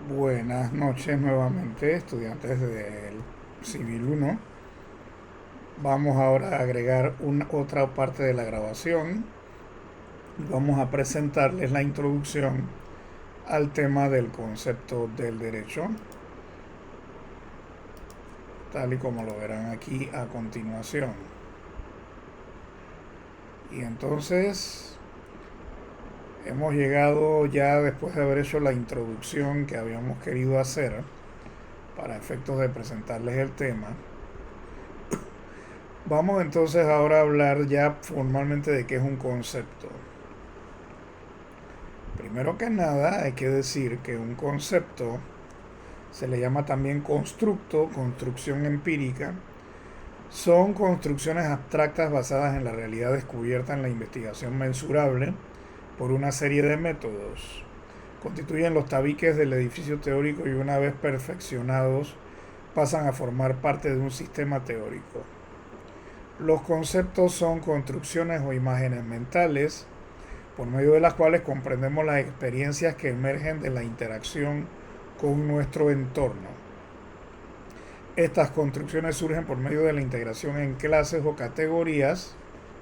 Buenas noches nuevamente, estudiantes del Civil 1. Vamos ahora a agregar otra parte de la grabación. Vamos a presentarles la introducción al tema del concepto del derecho, tal y como lo verán aquí a continuación. Y entonces hemos llegado ya después de haber hecho la introducción que habíamos querido hacer para efectos de presentarles el tema. Vamos entonces ahora a hablar ya formalmente de qué es un concepto. Primero que nada hay que decir que un concepto se le llama también constructo, construcción empírica. Son construcciones abstractas basadas en la realidad descubierta en la investigación mensurable por una serie de métodos. Constituyen los tabiques del edificio teórico y una vez perfeccionados pasan a formar parte de un sistema teórico. Los conceptos son construcciones o imágenes mentales por medio de las cuales comprendemos las experiencias que emergen de la interacción con nuestro entorno. Estas construcciones surgen por medio de la integración en clases o categorías,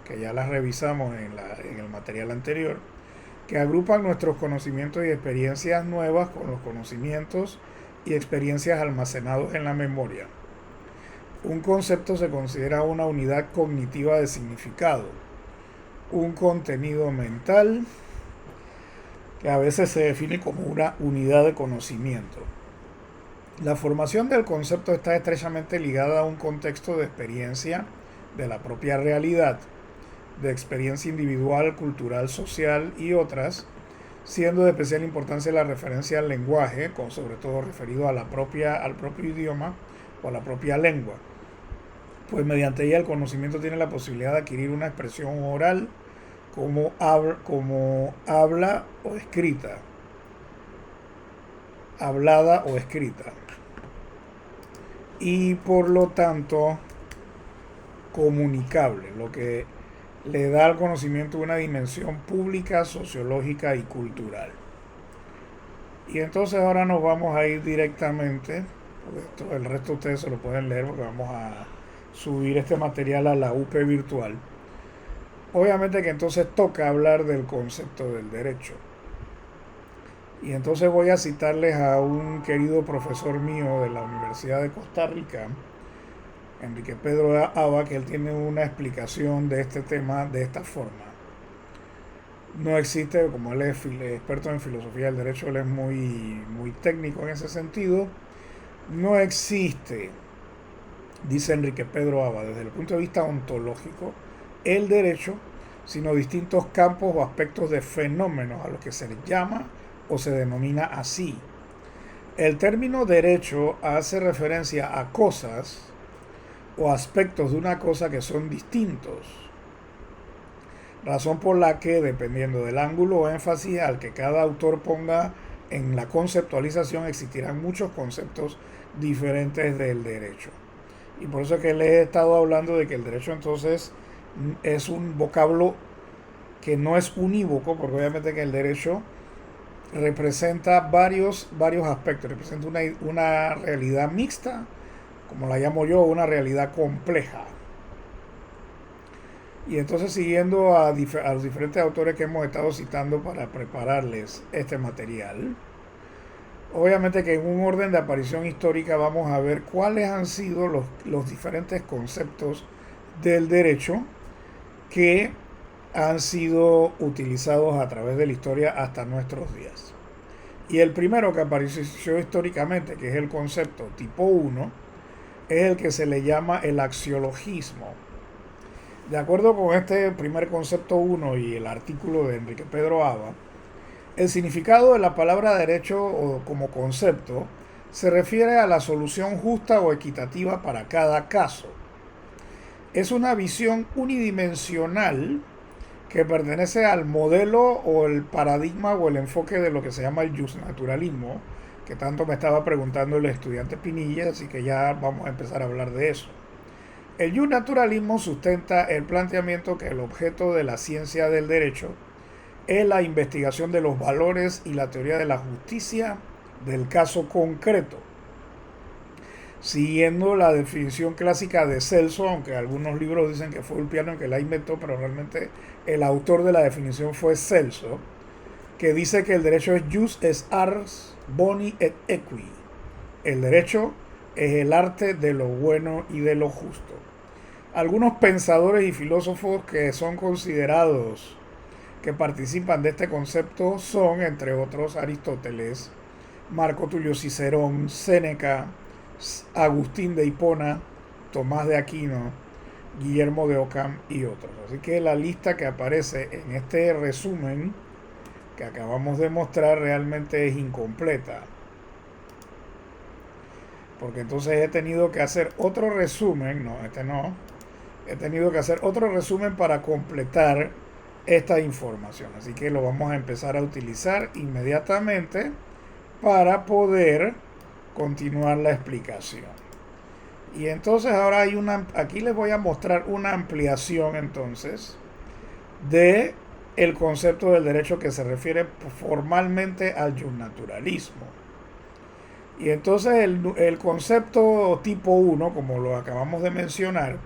que ya las revisamos en el material anterior, que agrupan nuestros conocimientos y experiencias nuevas con los conocimientos y experiencias almacenados en la memoria. Un concepto se considera una unidad cognitiva de significado, un contenido mental que a veces se define como una unidad de conocimiento. La formación del concepto está estrechamente ligada a un contexto de experiencia de la propia realidad, de experiencia individual, cultural, social y otras, siendo de especial importancia la referencia al lenguaje, sobre todo referido a al propio idioma o a la propia lengua, pues mediante ella el conocimiento tiene la posibilidad de adquirir una expresión oral como habla o escrita, hablada o escrita, y por lo tanto comunicable, lo que le da al conocimiento una dimensión pública, sociológica y cultural. Y entonces ahora nos vamos a ir directamente, el resto ustedes se lo pueden leer porque vamos a subir este material a la UP virtual. Obviamente que entonces toca hablar del concepto del derecho. Y entonces voy a citarles a un querido profesor mío de la Universidad de Costa Rica, Enrique Pedro Aba, que él tiene una explicación de este tema de esta forma. No existe, como él es experto en filosofía del derecho, él es muy técnico en ese sentido, no existe, dice Enrique Pedro Aba, desde el punto de vista ontológico, el derecho, sino distintos campos o aspectos de fenómenos a los que se les llama o se denomina así. El término derecho hace referencia a cosas o aspectos de una cosa que son distintos, razón por la que, dependiendo del ángulo o énfasis al que cada autor ponga en la conceptualización, existirán muchos conceptos diferentes del derecho. Y por eso es que les he estado hablando de que el derecho entonces es un vocablo que no es unívoco, porque obviamente que el derecho representa varios aspectos, representa una realidad mixta, como la llamo yo, una realidad compleja. Y entonces siguiendo a los diferentes autores que hemos estado citando para prepararles este material, obviamente que en un orden de aparición histórica vamos a ver cuáles han sido los diferentes conceptos del derecho que han sido utilizados a través de la historia hasta nuestros días. Y el primero que apareció históricamente, que es el concepto tipo 1, es el que se le llama el axiologismo. De acuerdo con este primer concepto 1 y el artículo de Enrique Pedro Aba, el significado de la palabra derecho o como concepto se refiere a la solución justa o equitativa para cada caso. Es una visión unidimensional que pertenece al modelo o el paradigma o el enfoque de lo que se llama el justnaturalismo, que tanto me estaba preguntando el estudiante Pinilla, así que ya vamos a empezar a hablar de eso. El justnaturalismo sustenta el planteamiento que el objeto de la ciencia del derecho es la investigación de los valores y la teoría de la justicia del caso concreto, siguiendo la definición clásica de Celso, aunque algunos libros dicen que fue Ulpiano el que la inventó, pero realmente el autor de la definición fue Celso, que dice que el derecho es jus es ars boni et equi. El derecho es el arte de lo bueno y de lo justo. Algunos pensadores y filósofos que son considerados que participan de este concepto son, entre otros, Aristóteles, Marco Tulio Cicerón, Séneca, Agustín de Hipona, Tomás de Aquino, Guillermo de Ockham y otros. Así que la lista que aparece en este resumen que acabamos de mostrar realmente es incompleta, porque entonces he tenido que hacer otro resumen, he tenido que hacer otro resumen para completar esta información, así que lo vamos a empezar a utilizar inmediatamente para poder continuar la explicación. Y entonces ahora aquí les voy a mostrar una ampliación entonces de el concepto del derecho que se refiere formalmente al justnaturalismo. Y entonces el concepto tipo 1, como lo acabamos de mencionar,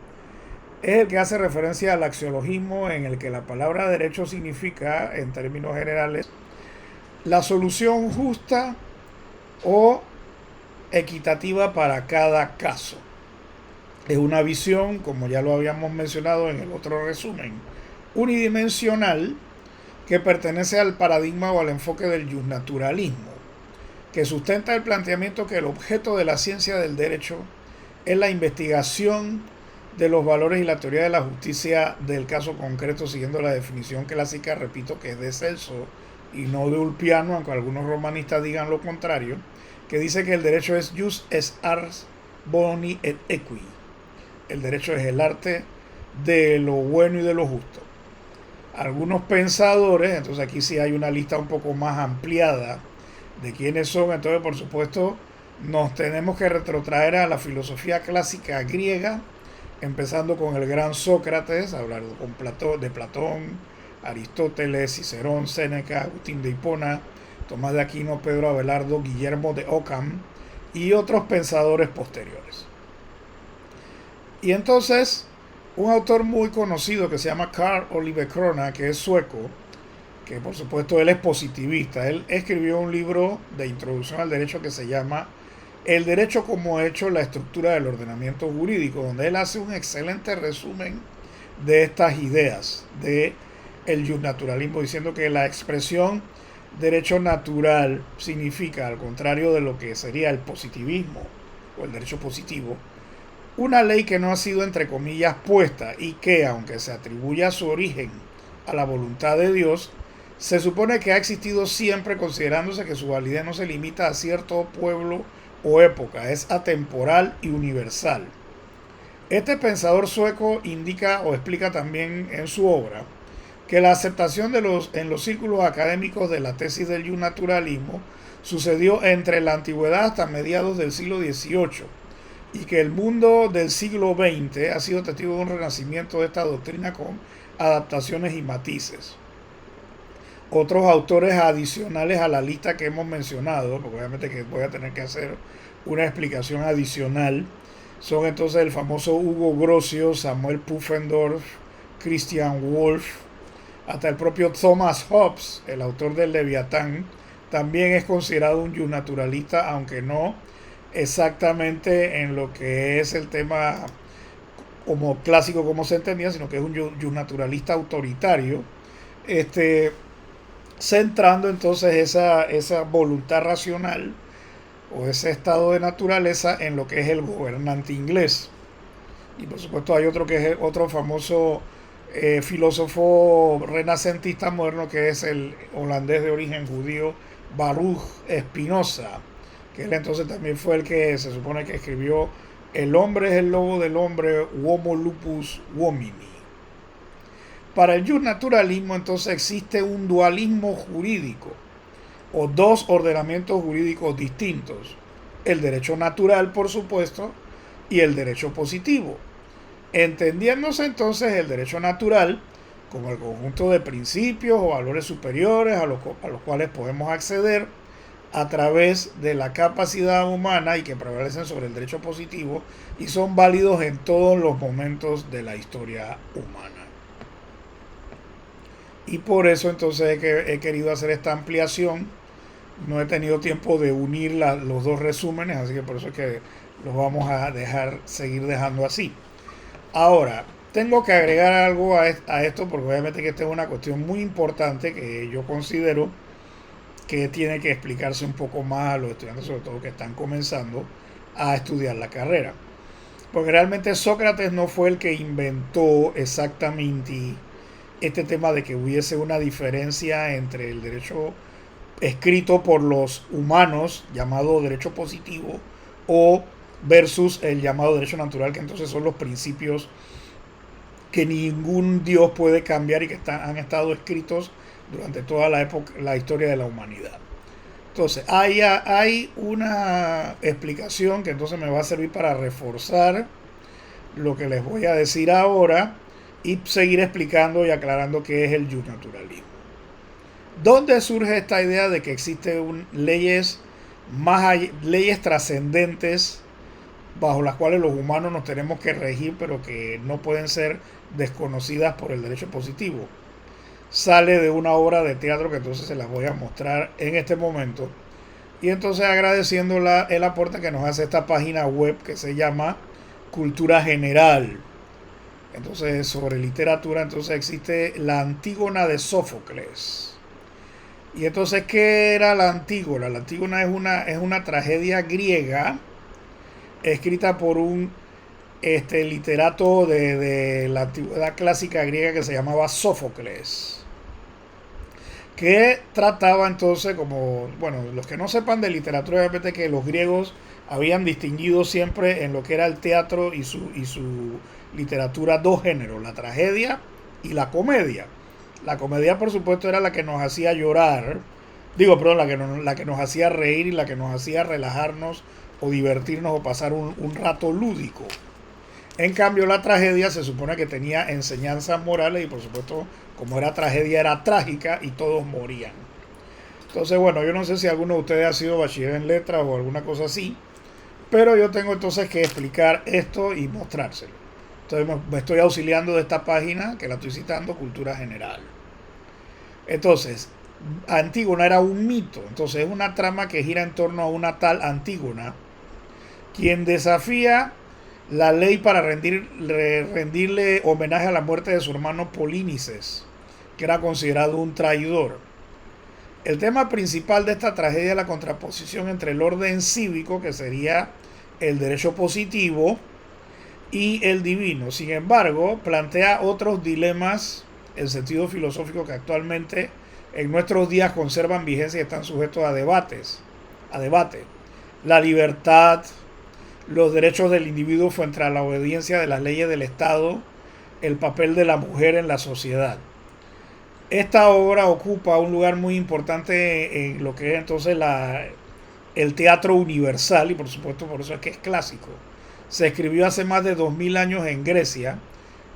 es el que hace referencia al axiologismo, en el que la palabra derecho significa, en términos generales, la solución justa o equitativa para cada caso. Es una visión, como ya lo habíamos mencionado en el otro resumen, unidimensional, que pertenece al paradigma o al enfoque del justnaturalismo, que sustenta el planteamiento que el objeto de la ciencia del derecho es la investigación de los valores y la teoría de la justicia del caso concreto, siguiendo la definición clásica, repito, que es de Celso y no de Ulpiano, aunque algunos romanistas digan lo contrario, que dice que el derecho es jus es ars boni et equi. El derecho es el arte de lo bueno y de lo justo. Algunos pensadores, entonces aquí sí hay una lista un poco más ampliada de quiénes son, entonces por supuesto nos tenemos que retrotraer a la filosofía clásica griega, empezando con el gran Sócrates, hablar de Platón, Aristóteles, Cicerón, Séneca, Agustín de Hipona, Tomás de Aquino, Pedro Abelardo, Guillermo de Ockham y otros pensadores posteriores. Y entonces, un autor muy conocido que se llama Carl Oliver Krona, que es sueco, que por supuesto él es positivista, él escribió un libro de introducción al derecho que se llama El derecho como hecho, la estructura del ordenamiento jurídico, donde él hace un excelente resumen de estas ideas de el justnaturalismo, diciendo que la expresión derecho natural significa, al contrario de lo que sería el positivismo o el derecho positivo, una ley que no ha sido, entre comillas, puesta y que, aunque se atribuya su origen a la voluntad de Dios, se supone que ha existido siempre, considerándose que su validez no se limita a cierto pueblo o época, es atemporal y universal. Este pensador sueco indica o explica también en su obra que la aceptación en los círculos académicos de la tesis del justnaturalismo sucedió entre la antigüedad hasta mediados del siglo XVIII, y que el mundo del siglo XX ha sido testigo de un renacimiento de esta doctrina con adaptaciones y matices. Otros autores adicionales a la lista que hemos mencionado, porque obviamente que voy a tener que hacer una explicación adicional, son entonces el famoso Hugo Grocio, Samuel Pufendorf, Christian Wolff, hasta el propio Thomas Hobbes, el autor del Leviatán, también es considerado un justnaturalista, aunque no exactamente en lo que es el tema como clásico como se entendía, sino que es un justnaturalista autoritario, centrando entonces esa voluntad racional o ese estado de naturaleza en lo que es el gobernante inglés. Y por supuesto hay otro que es otro famoso filósofo renacentista moderno, que es el holandés de origen judío Baruch Spinoza, que él entonces también fue el que se supone que escribió El hombre es el lobo del hombre, Homo lupus homini. Para el justnaturalismo entonces existe un dualismo jurídico o dos ordenamientos jurídicos distintos: el derecho natural, por supuesto, y el derecho positivo, entendiéndose entonces el derecho natural como el conjunto de principios o valores superiores a los cuales podemos acceder a través de la capacidad humana y que prevalecen sobre el derecho positivo y son válidos en todos los momentos de la historia humana. Y por eso entonces he querido hacer esta ampliación. No he tenido tiempo de unir los dos resúmenes, así que por eso es que los vamos a seguir dejando así. Ahora, tengo que agregar algo a esto, porque obviamente que esta es una cuestión muy importante que yo considero que tiene que explicarse un poco más a los estudiantes, sobre todo que están comenzando a estudiar la carrera. Porque realmente Sócrates no fue el que inventó exactamente este tema de que hubiese una diferencia entre el derecho escrito por los humanos, llamado derecho positivo, o versus el llamado derecho natural, que entonces son los principios que ningún dios puede cambiar y que han estado escritos durante toda la historia de la humanidad. Entonces, hay una explicación que entonces me va a servir para reforzar lo que les voy a decir ahora y seguir explicando y aclarando qué es el naturalismo. ¿Dónde surge esta idea de que existen leyes trascendentes bajo las cuales los humanos nos tenemos que regir, pero que no pueden ser desconocidas por el derecho positivo? Sale de una obra de teatro que entonces se las voy a mostrar en este momento. Y entonces agradeciendo el aporte que nos hace esta página web que se llama Cultura General. Entonces, sobre literatura, entonces existe la Antígona de Sófocles. Y entonces, ¿qué era la Antígona? La Antígona es una tragedia griega escrita por un literato de la antigüedad clásica griega que se llamaba Sófocles, que trataba entonces como, bueno, los que no sepan de literatura, obviamente que los griegos habían distinguido siempre en lo que era el teatro y su literatura dos géneros, la tragedia y la comedia. La comedia, por supuesto, era la que nos hacía llorar, la que nos hacía reír y la que nos hacía relajarnos o divertirnos o pasar un rato lúdico. En cambio, la tragedia se supone que tenía enseñanzas morales y, por supuesto, como era tragedia, era trágica y todos morían. Entonces, bueno, yo no sé si alguno de ustedes ha sido bachiller en letras o alguna cosa así, pero yo tengo entonces que explicar esto y mostrárselo. Entonces me estoy auxiliando de esta página que la estoy citando, Cultura General. Entonces, Antígona era un mito. Entonces es una trama que gira en torno a una tal Antígona, quien desafía la ley para rendirle homenaje a la muerte de su hermano Polínices, que era considerado un traidor. El tema principal de esta tragedia es la contraposición entre el orden cívico, que sería el derecho positivo, y el divino. Sin embargo, plantea otros dilemas en sentido filosófico que actualmente en nuestros días conservan vigencia y están sujetos a debate. La libertad, los derechos del individuo frente a la obediencia de las leyes del Estado, el papel de la mujer en la sociedad. Esta obra ocupa un lugar muy importante en lo que es entonces el teatro universal, y por supuesto por eso es que es clásico. Se escribió hace más de 2000 años en Grecia,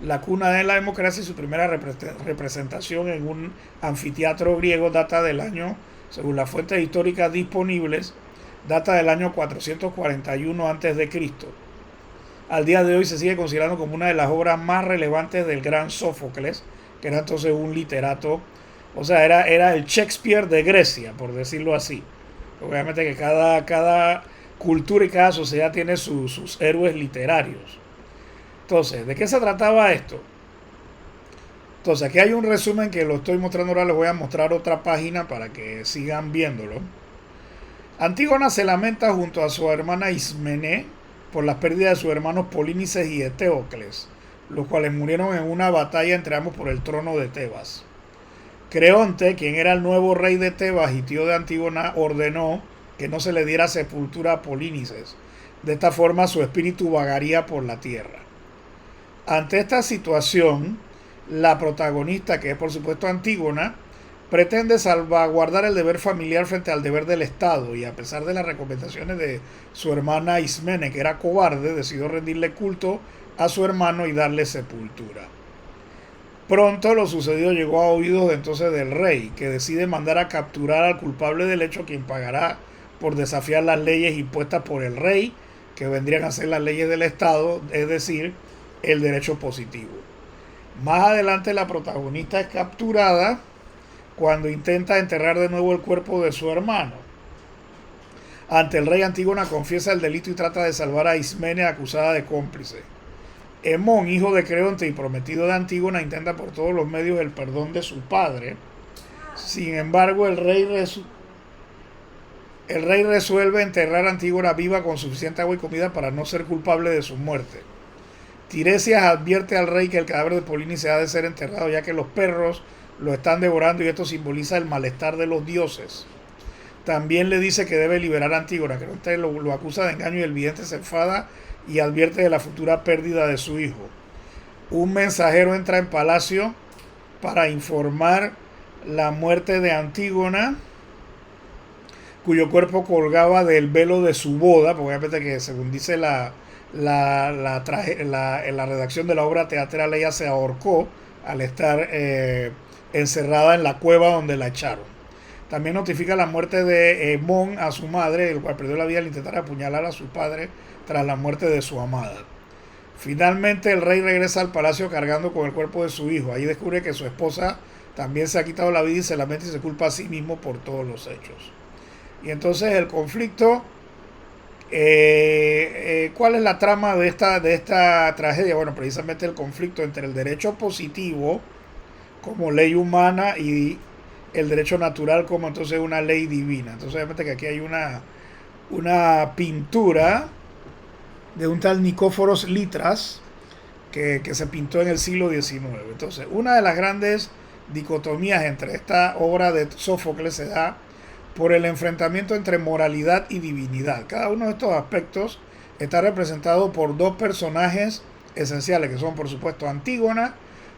la cuna de la democracia, y su primera representación en un anfiteatro griego data del año, según las fuentes históricas disponibles, data del año 441 a.C. Al día de hoy se sigue considerando como una de las obras más relevantes del gran Sófocles, que era entonces un literato, o sea, era el Shakespeare de Grecia, por decirlo así. Obviamente que cada cultura y cada sociedad tiene sus héroes literarios. Entonces, ¿de qué se trataba esto? Entonces, aquí hay un resumen que lo estoy mostrando ahora, les voy a mostrar otra página para que sigan viéndolo. Antígona se lamenta junto a su hermana Ismene por las pérdidas de sus hermanos Polínices y Eteocles, los cuales murieron en una batalla entre ambos por el trono de Tebas. Creonte, quien era el nuevo rey de Tebas y tío de Antígona, ordenó que no se le diera sepultura a Polínices. De esta forma su espíritu vagaría por la tierra. Ante esta situación, la protagonista, que es por supuesto Antígona, pretende salvaguardar el deber familiar frente al deber del Estado, y a pesar de las recomendaciones de su hermana Ismene, que era cobarde, decidió rendirle culto a su hermano y darle sepultura. Pronto lo sucedido llegó a oídos de entonces del rey, que decide mandar a capturar al culpable del hecho, quien pagará por desafiar las leyes impuestas por el rey, que vendrían a ser las leyes del Estado, es decir, el derecho positivo. Más adelante la protagonista es capturada cuando intenta enterrar de nuevo el cuerpo de su hermano. Ante el rey, Antígona confiesa el delito y trata de salvar a Ismene, acusada de cómplice. Hemón, hijo de Creonte y prometido de Antígona, intenta por todos los medios el perdón de su padre. Sin embargo, el rey resuelve enterrar a Antígona viva con suficiente agua y comida para no ser culpable de su muerte. Tiresias advierte al rey que el cadáver de Polinices ha de ser enterrado, ya que los perros lo están devorando y esto simboliza el malestar de los dioses. También le dice que debe liberar a Antígona, que Creonte lo acusa de engaño y el vidente se enfada y advierte de la futura pérdida de su hijo. Un mensajero entra en palacio para informar la muerte de Antígona, cuyo cuerpo colgaba del velo de su boda, porque obviamente que según dice la redacción de la obra teatral, ella se ahorcó al estar encerrada en la cueva donde la echaron. También notifica la muerte de Hemón a su madre, el cual perdió la vida al intentar apuñalar a su padre tras la muerte de su amada. Finalmente el rey regresa al palacio cargando con el cuerpo de su hijo. Ahí descubre que su esposa también se ha quitado la vida y se lamenta y se culpa a sí mismo por todos los hechos. Y entonces el conflicto, ¿cuál es la trama de esta tragedia? Bueno, precisamente el conflicto entre el derecho positivo como ley humana y el derecho natural como entonces una ley divina. Entonces obviamente que aquí hay una pintura de un tal Nicóforos Litras que se pintó en el siglo XIX. Entonces, una de las grandes dicotomías entre esta obra de Sófocles se da por el enfrentamiento entre moralidad y divinidad. Cada uno de estos aspectos está representado por dos personajes esenciales, que son por supuesto Antígona,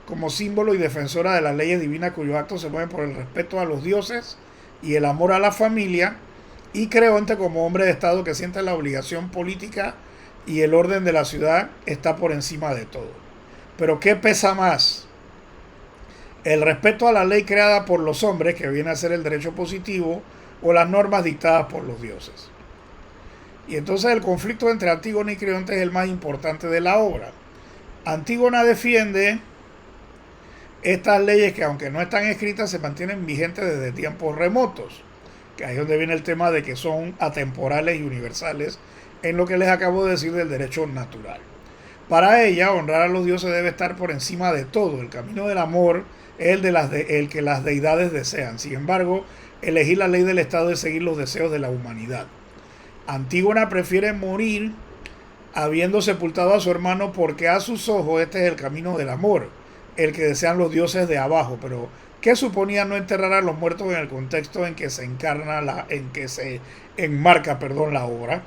como símbolo y defensora de las leyes divinas cuyos actos se mueven por el respeto a los dioses y el amor a la familia, y Creonte como hombre de Estado que siente la obligación política y el orden de la ciudad está por encima de todo. Pero ¿qué pesa más? ¿El respeto a la ley creada por los hombres, que viene a ser el derecho positivo, o las normas dictadas por los dioses? Y entonces el conflicto entre Antígona y Creonte es el más importante de la obra. Antígona defiende estas leyes que, aunque no están escritas, se mantienen vigentes desde tiempos remotos, que ahí es donde viene el tema de que son atemporales y universales en lo que les acabo de decir del derecho natural. Para ella, honrar a los dioses debe estar por encima de todo. El camino del amor es el que las deidades desean. Sin embargo, elegir la ley del Estado es seguir los deseos de la humanidad. Antígona prefiere morir habiendo sepultado a su hermano porque a sus ojos este es el camino del amor, el que desean los dioses de abajo. Pero ¿qué suponía no enterrar a los muertos en el contexto en que se enmarca la obra?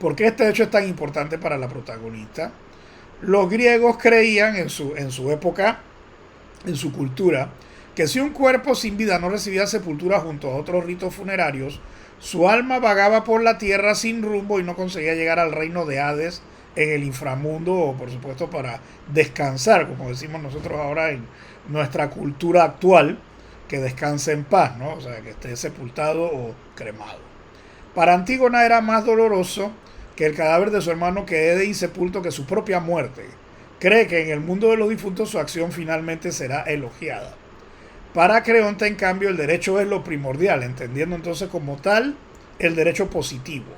¿Por qué este hecho es tan importante para la protagonista? Los griegos creían en su época, en su cultura, que si un cuerpo sin vida no recibía sepultura junto a otros ritos funerarios, su alma vagaba por la tierra sin rumbo y no conseguía llegar al reino de Hades en el inframundo, o por supuesto para descansar, como decimos nosotros ahora en nuestra cultura actual, que descanse en paz, ¿no? O sea, que esté sepultado o cremado. Para Antígona era más doloroso que el cadáver de su hermano quede insepulto que su propia muerte. Cree que en el mundo de los difuntos su acción finalmente será elogiada. Para Creonte, en cambio, el derecho es lo primordial, entendiendo entonces como tal el derecho positivo.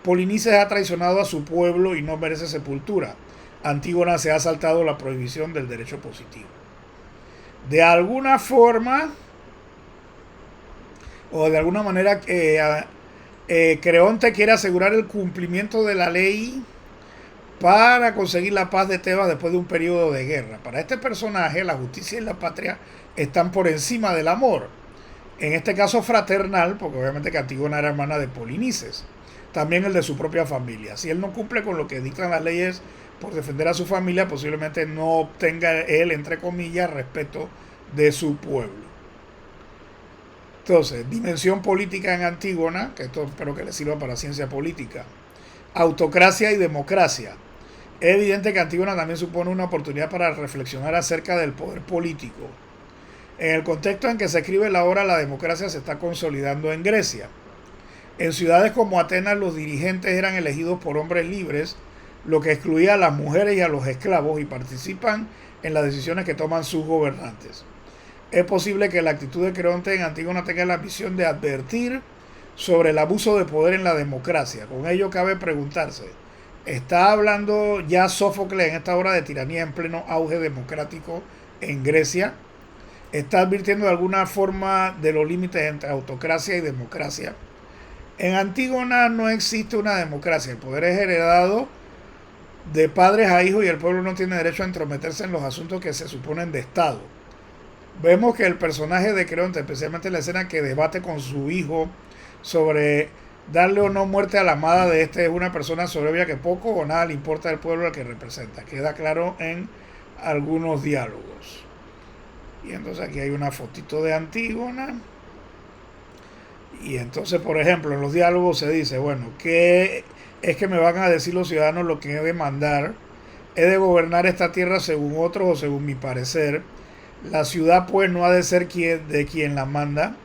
Polinices ha traicionado a su pueblo y no merece sepultura. Antígona se ha saltado la prohibición del derecho positivo. De alguna forma, o de alguna manera, Creonte quiere asegurar el cumplimiento de la ley para conseguir la paz de Tebas después de un periodo de guerra. Para este personaje, la justicia y la patria están por encima del amor. En este caso fraternal, porque obviamente que Antígona era hermana de Polinices. También el de su propia familia. Si él no cumple con lo que dictan las leyes por defender a su familia, posiblemente no obtenga él, entre comillas, respeto de su pueblo. Entonces, dimensión política en Antígona, que esto espero que le sirva para ciencia política. Autocracia y democracia. Es evidente que Antígona también supone una oportunidad para reflexionar acerca del poder político. En el contexto en que se escribe la obra, la democracia se está consolidando en Grecia. En ciudades como Atenas, los dirigentes eran elegidos por hombres libres, lo que excluía a las mujeres y a los esclavos, y participan en las decisiones que toman sus gobernantes. Es posible que la actitud de Creonte en Antígona tenga la misión de advertir sobre el abuso de poder en la democracia. Con ello cabe preguntarse, ¿está hablando ya Sófocles en esta obra de tiranía en pleno auge democrático en Grecia? ¿Está advirtiendo de alguna forma de los límites entre autocracia y democracia? En Antígona no existe una democracia, el poder es heredado de padres a hijos y el pueblo no tiene derecho a entrometerse en los asuntos que se suponen de Estado. Vemos que el personaje de Creonte, especialmente en la escena que debate con su hijo sobre darle o no muerte a la amada de este, es una persona soberbia que poco o nada le importa al pueblo al que representa. Queda claro en algunos diálogos. Y entonces aquí hay una fotito de Antígona. Y entonces, por ejemplo, en los diálogos se dice, bueno, ¿qué es que me van a decir los ciudadanos lo que he de mandar? He de gobernar esta tierra según otros o según mi parecer. La ciudad pues no ha de ser de quien la manda.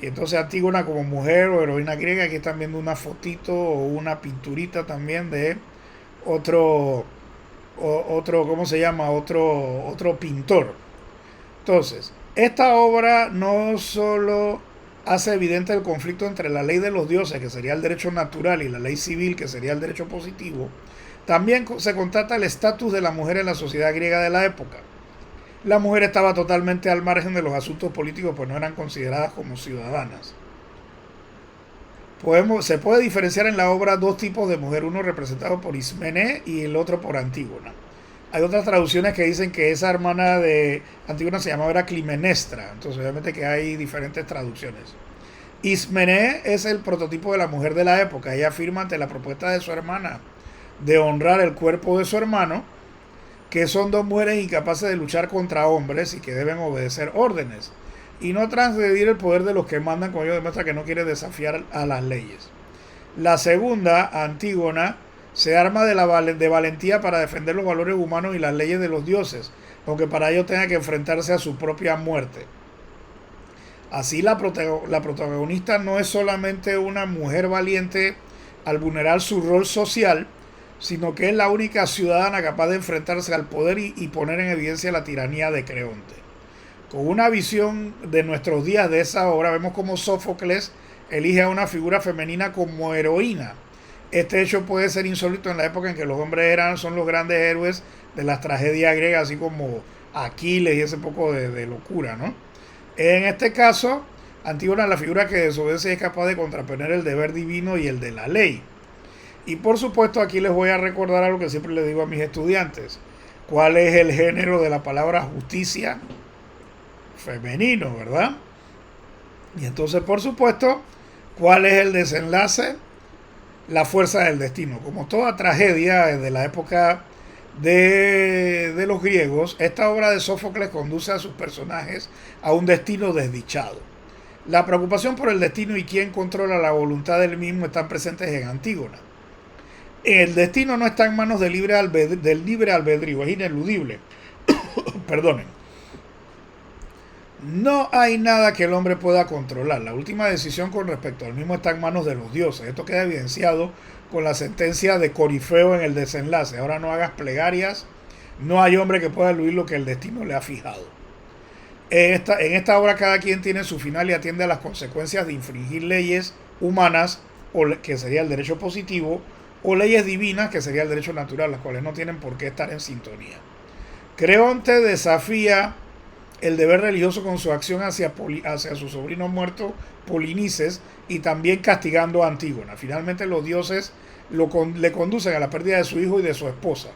Y entonces Antígona como mujer o heroína griega, aquí están viendo una fotito o una pinturita también de otro, ¿cómo se llama? Otro pintor. Entonces, esta obra no solo hace evidente el conflicto entre la ley de los dioses, que sería el derecho natural, y la ley civil, que sería el derecho positivo, también se contrasta el estatus de la mujer en la sociedad griega de la época. La mujer estaba totalmente al margen de los asuntos políticos, pues no eran consideradas como ciudadanas. Se puede diferenciar en la obra dos tipos de mujer, uno representado por Ismene y el otro por Antígona. Hay otras traducciones que dicen que esa hermana de Antígona se llamaba Climenestra, entonces obviamente que hay diferentes traducciones. Ismene es el prototipo de la mujer de la época. Ella afirma ante la propuesta de su hermana de honrar el cuerpo de su hermano, que son dos mujeres incapaces de luchar contra hombres y que deben obedecer órdenes y no transgredir el poder de los que mandan, como ello demuestra que no quiere desafiar a las leyes. La segunda, Antígona, se arma de valentía para defender los valores humanos y las leyes de los dioses, aunque para ello tenga que enfrentarse a su propia muerte. Así la protagonista no es solamente una mujer valiente al vulnerar su rol social, sino que es la única ciudadana capaz de enfrentarse al poder y poner en evidencia la tiranía de Creonte. Con una visión de nuestros días de esa obra, vemos cómo Sófocles elige a una figura femenina como heroína. Este hecho puede ser insólito en la época en que los hombres son los grandes héroes de las tragedias griegas, así como Aquiles y ese poco de locura, ¿no? En este caso, Antígona es la figura que desobedece y es capaz de contraponer el deber divino y el de la ley. Y por supuesto aquí les voy a recordar algo que siempre les digo a mis estudiantes. ¿Cuál es el género de la palabra justicia? Femenino, ¿verdad? Y entonces, por supuesto, ¿cuál es el desenlace? La fuerza del destino. Como toda tragedia de la época de los griegos, esta obra de Sófocles conduce a sus personajes a un destino desdichado. La preocupación por el destino y quién controla la voluntad del mismo están presentes en Antígona. El destino no está en manos del libre albedrío, es ineludible. Perdonen. No hay nada que el hombre pueda controlar. La última decisión con respecto al mismo está en manos de los dioses. Esto queda evidenciado con la sentencia de Corifeo en el desenlace. Ahora no hagas plegarias. No hay hombre que pueda eludir lo que el destino le ha fijado. En esta obra cada quien tiene su final y atiende a las consecuencias de infringir leyes humanas, que sería el derecho positivo, o leyes divinas, que sería el derecho natural, las cuales no tienen por qué estar en sintonía. Creonte desafía el deber religioso con su acción hacia su sobrino muerto Polinices y también castigando a Antígona. Finalmente los dioses le conducen a la pérdida de su hijo y de su esposa,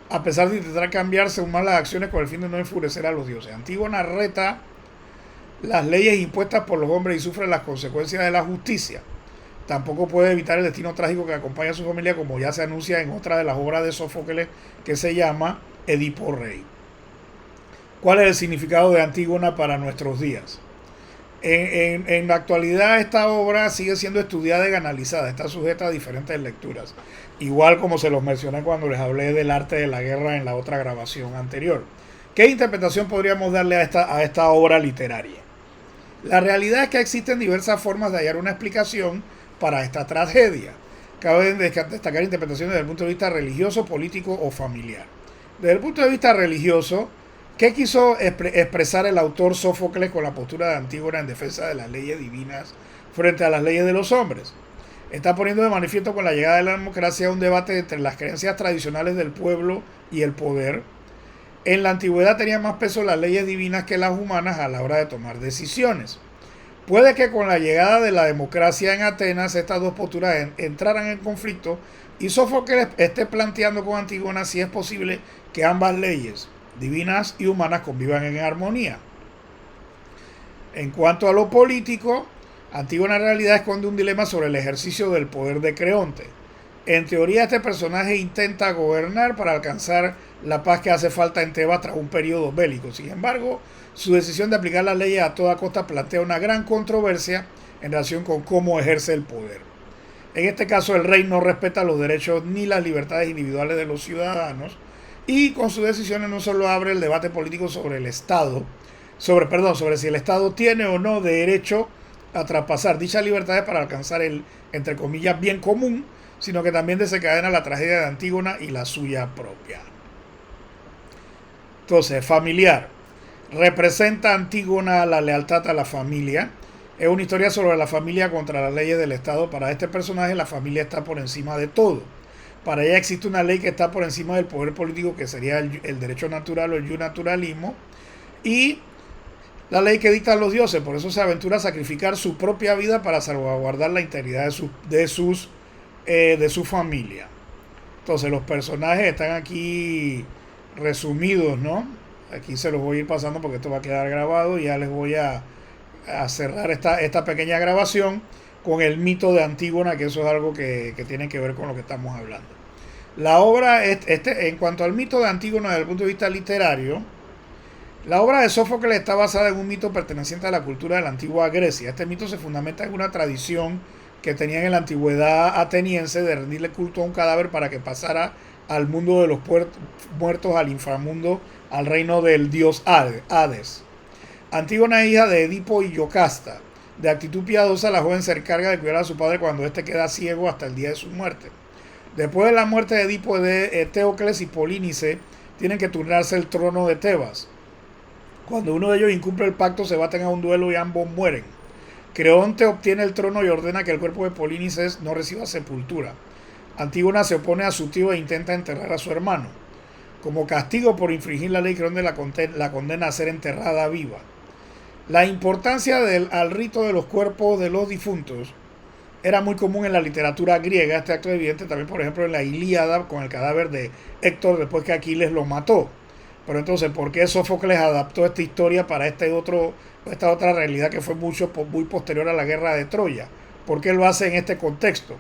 a pesar de intentar cambiar según malas acciones con el fin de no enfurecer a los dioses. Antígona reta las leyes impuestas por los hombres y sufre las consecuencias de la justicia. Tampoco puede evitar el destino trágico que acompaña a su familia, como ya se anuncia en otra de las obras de Sófocles, que se llama Edipo Rey. ¿Cuál es el significado de Antígona para nuestros días? En la actualidad esta obra sigue siendo estudiada y analizada, está sujeta a diferentes lecturas, igual como se los mencioné cuando les hablé del arte de la guerra en la otra grabación anterior. ¿Qué interpretación podríamos darle a esta obra literaria? La realidad es que existen diversas formas de hallar una explicación para esta tragedia. Cabe destacar interpretaciones desde el punto de vista religioso, político o familiar. Desde el punto de vista religioso, ¿qué quiso expresar el autor Sófocles con la postura de Antígona en defensa de las leyes divinas frente a las leyes de los hombres? Está poniendo de manifiesto con la llegada de la democracia un debate entre las creencias tradicionales del pueblo y el poder. En la antigüedad tenían más peso las leyes divinas que las humanas a la hora de tomar decisiones. Puede que con la llegada de la democracia en Atenas estas dos posturas entraran en conflicto y Sófocles esté planteando con Antígona si es posible que ambas leyes, divinas y humanas, convivan en armonía. En cuanto a lo político, Antígona en realidad esconde un dilema sobre el ejercicio del poder de Creonte. En teoría, este personaje intenta gobernar para alcanzar la paz que hace falta en Tebas tras un periodo bélico. Sin embargo, su decisión de aplicar las leyes a toda costa plantea una gran controversia en relación con cómo ejerce el poder. En este caso, el rey no respeta los derechos ni las libertades individuales de los ciudadanos y con sus decisiones no solo abre el debate político sobre el Estado, sobre si el Estado tiene o no derecho a traspasar dichas libertades para alcanzar el, entre comillas, bien común, sino que también desencadena la tragedia de Antígona y la suya propia. Entonces, familiar. Representa Antígona la lealtad a la familia. Es una historia sobre la familia contra las leyes del Estado. Para este personaje la familia está por encima de todo. Para ella existe una ley que está por encima del poder político, que sería el derecho natural o el naturalismo, y la ley que dictan los dioses. Por eso se aventura a sacrificar su propia vida para salvaguardar la integridad de su familia. Entonces los personajes están aquí resumidos, ¿no? Aquí se los voy a ir pasando porque esto va a quedar grabado y ya les voy a cerrar esta pequeña grabación con el mito de Antígona, que eso es algo que tiene que ver con lo que estamos hablando. La obra, en cuanto al mito de Antígona desde el punto de vista literario, la obra de Sófocles está basada en un mito perteneciente a la cultura de la antigua Grecia. Este mito se fundamenta en una tradición que tenían en la antigüedad ateniense de rendirle culto a un cadáver para que pasara al mundo de los muertos, al inframundo, al reino del dios Hades. Antígona, hija de Edipo y Yocasta. De actitud piadosa, la joven se encarga de cuidar a su padre cuando éste queda ciego hasta el día de su muerte. Después de la muerte de Edipo, de Teocles y Polínice tienen que turnarse el trono de Tebas. Cuando uno de ellos incumple el pacto, se baten a un duelo y ambos mueren. Creonte obtiene el trono y ordena que el cuerpo de Polínice no reciba sepultura. Antígona se opone a su tío e intenta enterrar a su hermano. Como castigo por infringir la ley, Creonte la condena a ser enterrada viva. La importancia al rito de los cuerpos de los difuntos era muy común en la literatura griega. Este acto es evidente también, por ejemplo, en la Ilíada con el cadáver de Héctor después que Aquiles lo mató. Pero entonces, ¿por qué Sófocles adaptó esta historia para esta otra realidad que fue muy posterior a la guerra de Troya? ¿Por qué lo hace en este contexto?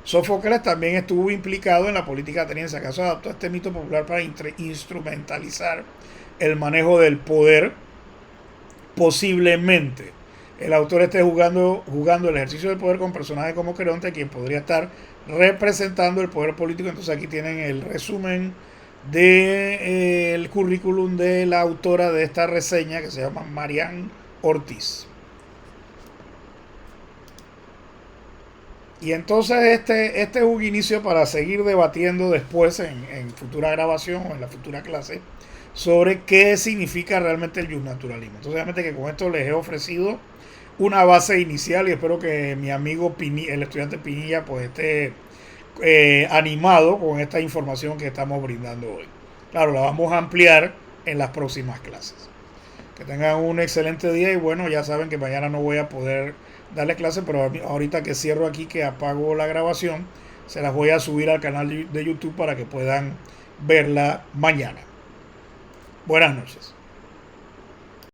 Sófocles también estuvo implicado en la política ateniense. ¿Acaso adaptó este mito popular para instrumentalizar el manejo del poder? Posiblemente. El autor esté jugando el ejercicio del poder con personajes como Creonte, quien podría estar representando el poder político. Entonces aquí tienen el resumen del currículum de la autora de esta reseña, que se llama Marian Ortiz. Y entonces este es un inicio para seguir debatiendo después en futura grabación o en la futura clase sobre qué significa realmente el justnaturalismo. Entonces obviamente que con esto les he ofrecido una base inicial y espero que mi amigo el estudiante Pinilla pues esté animado con esta información que estamos brindando hoy. Claro, la vamos a ampliar en las próximas clases. Que tengan un excelente día y bueno, ya saben que mañana no voy a poder darle clase, pero ahorita que cierro aquí, que apago la grabación, se las voy a subir al canal de YouTube para que puedan verla mañana. Buenas noches.